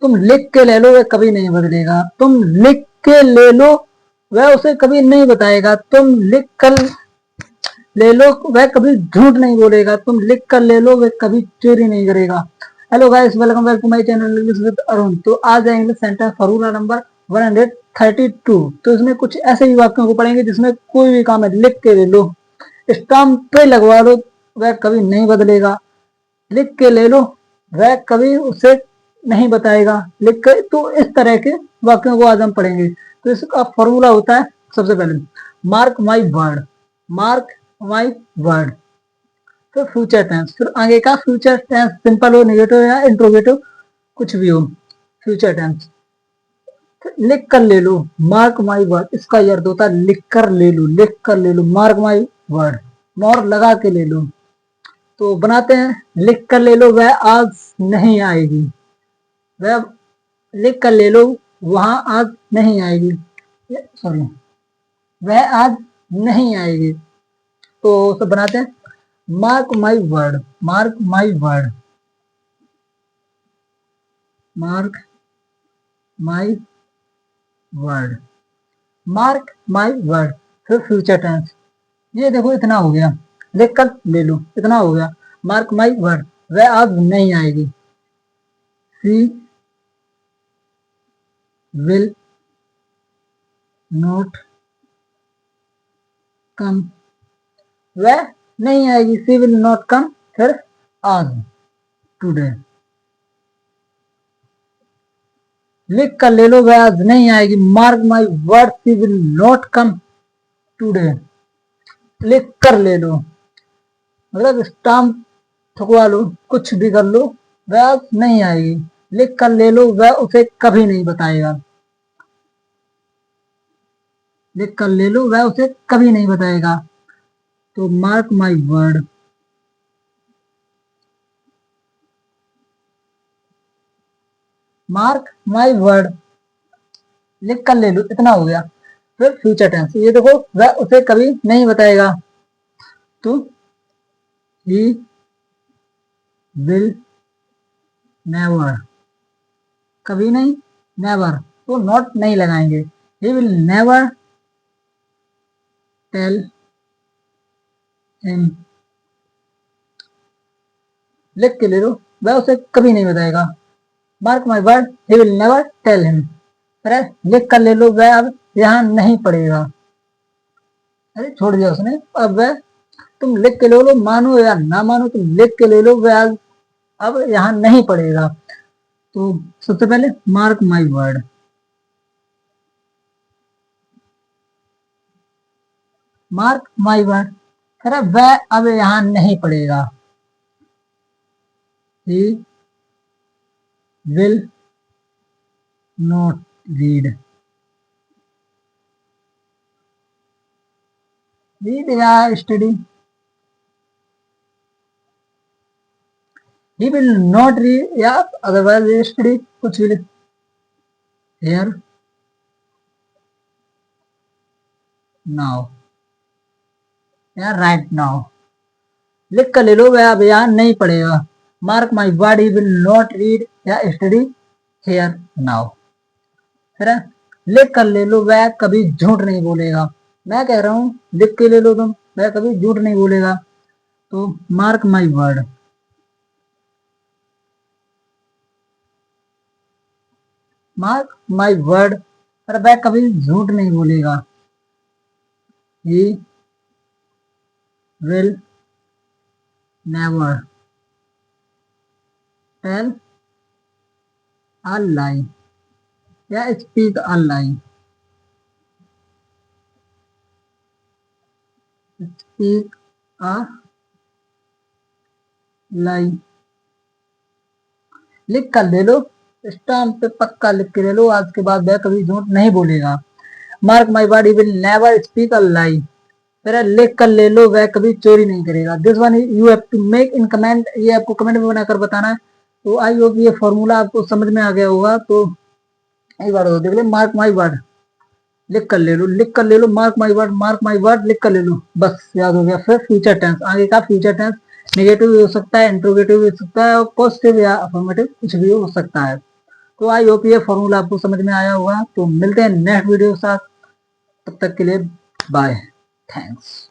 तुम लिख के ले लो, वह कभी नहीं बदलेगा। तुम लिख के ले लो, वह उसे कभी नहीं बताएगा। तुम लिख कर ले लो, वह कभी झूठ नहीं बोलेगा। तुम लिख कर ले लो, वह कभी चोरी नहीं करेगा। Hello guys, welcome back to my channel English with Arun. तो आज है इंग्लिश सेंटेंस फॉर्मूला नंबर 132। तो इसमें कुछ ऐसे ही वाक्यों को पढ़ेंगे जिसमें कोई भी काम है लिख के ले लो, स्टाम्प पे लगवा लो, वह कभी नहीं बदलेगा। लिख के ले लो, वह कभी उसे नहीं बताएगा। लिख कर, तो इस तरह के वाक्यों को आज हम पढ़ेंगे। तो इसका फॉर्मूला होता है, सबसे पहले mark my word, mark my word. फिर फ्यूचर टेंस, फिर आगे का फ्यूचर टेंस सिंपल हो, नेगेटिव या इंट्रोगेटिव कुछ भी हो, फ्यूचर टेंस। लिख कर ले लो, मार्क माई वर्ड, इसका ये अर्थ होता है लिख कर ले लो, लिख कर ले लो, मार्क माई वर्ड, मोर लगा के ले लो। तो बनाते हैं, लिख कर ले लो, वह आज नहीं आएगी। वह लिख कर ले लो, वहां आज नहीं आएगी, सॉरी, वह आज नहीं आएगी। तो सब बनाते हैं, mark my word, mark my word, mark my word, mark my word. फिर फ्यूचर टेंस, ये देखो इतना हो गया, लिख कर ले लो, इतना हो गया। मार्क माई वर्ड, वह आज नहीं आएगी। सी विल नॉट कम, वह नहीं आएगी, सी विल नॉट कम। फिर आज, टुडे, लिख कर ले लो, वह आज नहीं आएगी। Mark my word, she will not come today. लिख कर ले लो, मतलब स्टाम्प ठुकवा लो, कुछ भी कर लो, वह आज नहीं आएगी। लिख कर ले लो, वह उसे कभी नहीं बताएगा। लिख कर ले लो, वह उसे कभी नहीं बताएगा। तो mark my word, mark my word, लिख कर ले लो, इतना हो गया। फिर फ्यूचर टेंस, ये देखो, वह उसे कभी नहीं बताएगा। तो ही विल नेवर, कभी नहीं, नेवर, तो नॉट नहीं लगाएंगे। He will never tell him, लिख के ले लो, वह उसे कभी नहीं बताएगा। Mark my word, he will never tell him. अरे लिख कर ले लो, वह अब यहाँ नहीं पड़ेगा। अरे छोड़ दिया उसने, अब वह, तुम लिख के ले लो, मानो या ना मानो, तुम लिख के ले लो, वह अब यहाँ नहीं पड़ेगा। तो सबसे पहले mark my word, mark my word, अरे वह अब यहाँ नहीं पड़ेगा। He will not read, read या study, he will not read या अदरवाइज स्टडी, कुछ भी। here now या राइट नाउ, लिख कर ले लो, वह अब यहाँ नहीं पढ़ेगा। Mark my word, he will not read या स्टडी हेयर नाउ। फिर लिख कर ले लो, वह कभी झूठ नहीं बोलेगा। मैं कह रहा हूँ लिख के ले लो तुम, वह कभी झूठ नहीं बोलेगा। तो mark my word, mark my word, पर वह कभी झूठ नहीं बोलेगा। He will never tell a lie या speak a lie, speak a लाई। लिख कर ले लो, स्टाम्प पे पक्का लिख के ले लो, आज के बाद वह कभी झूठ नहीं बोलेगा। Mark my word, he will never speak a lie. फिर लिख कर ले लो, वह कभी चोरी नहीं करेगा। This one you have to make in comment, ये आपको कमेंट में बनाकर बताना है। तो आई होप ये फॉर्मूला आपको समझ में आ गया होगा। तो एक बार देख ले, मार्क माई वर्ड, लिख कर ले लो, लिख कर ले लो, mark my word, mark my word, लिख कर ले लो, बस याद हो गया। फिर फ्यूचर टेंस, आगे का फ्यूचर टेंस नेगेटिव भी हो सकता है, इंट्रोगेटिव भी हो सकता है, और पॉजिटिव या अफर्मेटिव कुछ भी हो सकता है। तो आई होप ये फॉर्मूला आपको समझ में आया होगा। तो मिलते हैं नेक्स्ट वीडियो के साथ, तब तक के लिए बाय, थैंक्स।